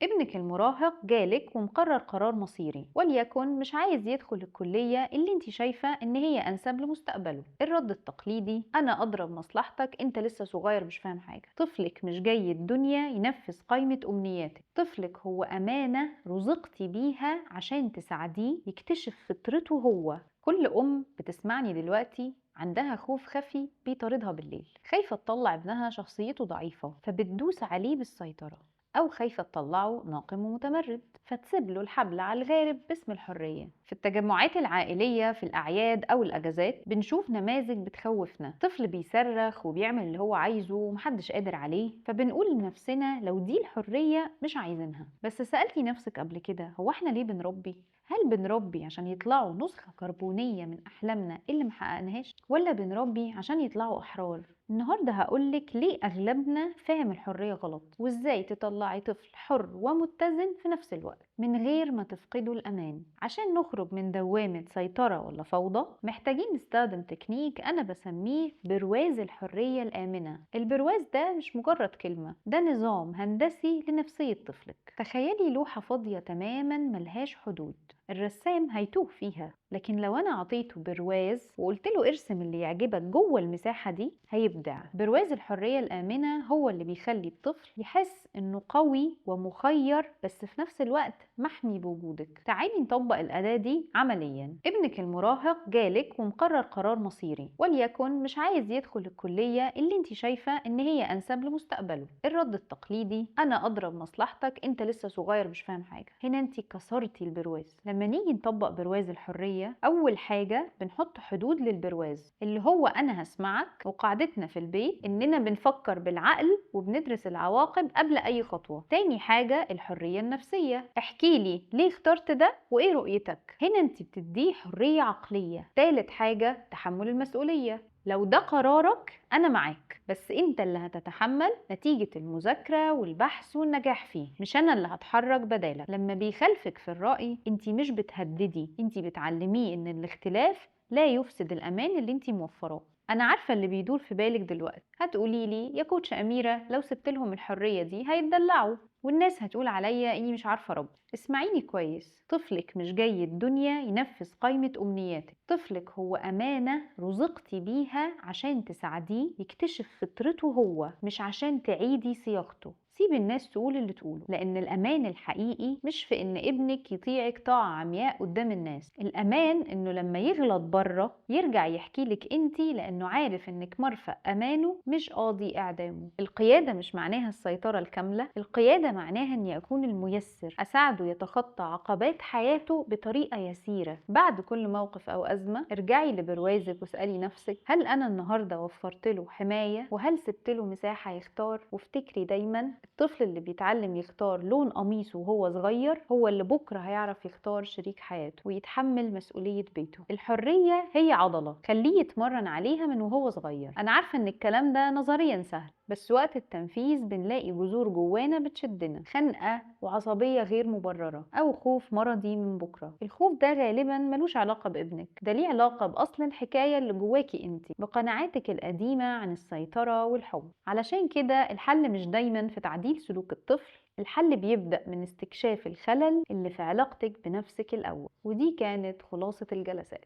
ابنك المراهق جالك ومقرر قرار مصيري، وليكن مش عايز يدخل الكلية اللي انت شايفة ان هي انسب لمستقبله. الرد التقليدي: انا اضرب مصلحتك، انت لسه صغير مش فاهم حاجة. طفلك مش جاي الدنيا ينفذ قائمة امنياتك، طفلك هو امانة رزقتي بيها عشان تساعديه يكتشف فطرته هو. كل بتسمعني دلوقتي عندها خوف خفي بيطاردها بالليل، خايفة تطلع ابنها شخصيته ضعيفة فبتدوس عليه بالسيطرة، أو خايفة تطلعه ناقم ومتمرد فتسيب له الحبل على الغارب باسم الحرية. في التجمعات العائلية في الأعياد أو الأجازات بنشوف نماذج بتخوفنا، طفل بيصرخ وبيعمل اللي هو عايزه ومحدش قادر عليه، فبنقول لنفسنا لو دي الحرية مش عايزينها. بس سألتي نفسك قبل كده هو احنا ليه بنربي؟ هل بنربي عشان يطلعوا نسخة كربونية من أحلامنا اللي محققناهاش، ولا بنربي عشان يطلعوا أحرار؟ النهاردة هقولك ليه أغلبنا فاهم الحرية غلط، وإزاي تطلعي طفل حر ومتزن في نفس الوقت من غير ما تفقدوا الأمان. عشان نخرج من دوامة سيطرة ولا فوضى محتاجين نستخدم تكنيك أنا بسميه برواز الحرية الآمنة. البرواز ده مش مجرد كلمة، ده نظام هندسي لنفسية طفلك. تخيلي لوحة فاضية تماما ملهاش حدود، الرسام هيتوه فيها، لكن لو انا عطيته برواز وقلت له ارسم اللي يعجبك جوه المساحه دي هيبدع. برواز الحريه الامنه هو اللي بيخلي الطفل يحس انه قوي ومخير بس في نفس الوقت محمي بوجودك. تعالي نطبق الاداه دي عمليا. ابنك المراهق جالك ومقرر قرار مصيري، وليكن مش عايز يدخل الكليه اللي انت شايفه ان هي انسب لمستقبله. الرد التقليدي: انا اضرب مصلحتك، انت لسه صغير مش فاهم حاجه. هنا انت كسرتي البرواز. لما نيجي نطبق برواز الحريه، أول حاجة بنحط حدود للبرواز اللي هو أنا هسمعك، وقاعدتنا في البيت إننا بنفكر بالعقل وبندرس العواقب قبل أي خطوة. تاني حاجة الحرية النفسية: احكيلي ليه اخترت ده وإيه رؤيتك. هنا انت بتديه حرية عقلية. تالت حاجة تحمل المسؤولية: لو ده قرارك أنا معاك، بس أنت اللي هتتحمل نتيجة المذاكرة والبحث والنجاح فيه، مش أنا اللي هتحرك بدالك. لما بيخالفك في الرأي أنت مش بتهددي، أنت بتعلميه إن الاختلاف لا يفسد الأمان اللي أنت موفراه. أنا عارفة اللي بيدور في بالك دلوقتي، هتقوليلي يا كوتش أميرة لو سبت لهم الحرية دي هيتدلعوا، والناس هتقول عليا إني مش عارفة أربي. اسمعيني كويس، طفلك مش جاي الدنيا ينفذ قائمة أمنياتك، طفلك هو أمانة رزقتي بيها عشان تساعديه يكتشف فطرته هو، مش عشان تعيدي صياغته. سيب الناس تقول اللي تقوله، لأن الأمان الحقيقي مش في إن ابنك يطيعك طاعة عمياء قدام الناس. الأمان إنه لما يغلط بره يرجع يحكيلك انتي، لأنه عارف إنك مرفأ أمانه مش قاضي إعدامه. القيادة مش معناها السيطرة الكاملة، القيادة معناها إني أكون الميسر، أساعده يتخطى عقبات حياته بطريقة يسيرة. بعد كل موقف أو أزمة ارجعي لبروازك واسألي نفسك هل أنا النهاردة وفرت له حماية، وهل سبت له مساحة يختار؟ وافتكري دايما الطفل اللي بيتعلم يختار لون قميصه وهو صغير هو اللي بكرة هيعرف يختار شريك حياته ويتحمل مسؤولية بيته. الحرية هي عضلة، خليه يتمرن عليها من وهو صغير. أنا عارفة إن الكلام ده نظريا سهل، بس وقت التنفيذ بنلاقي جذور جوانا بتشدنا، خنقة وعصبية غير مبررة أو خوف مرضي من بكرة. الخوف ده غالبا ملوش علاقة بابنك، ده ليه علاقة بأصل الحكاية اللي جواكي انتي، بقناعاتك القديمة عن السيطرة والحب. علشان كده الحل مش دايما في تعديل سلوك الطفل، الحل بيبدأ من استكشاف الخلل اللي في علاقتك بنفسك الأول. ودي كانت خلاصة الجلسات.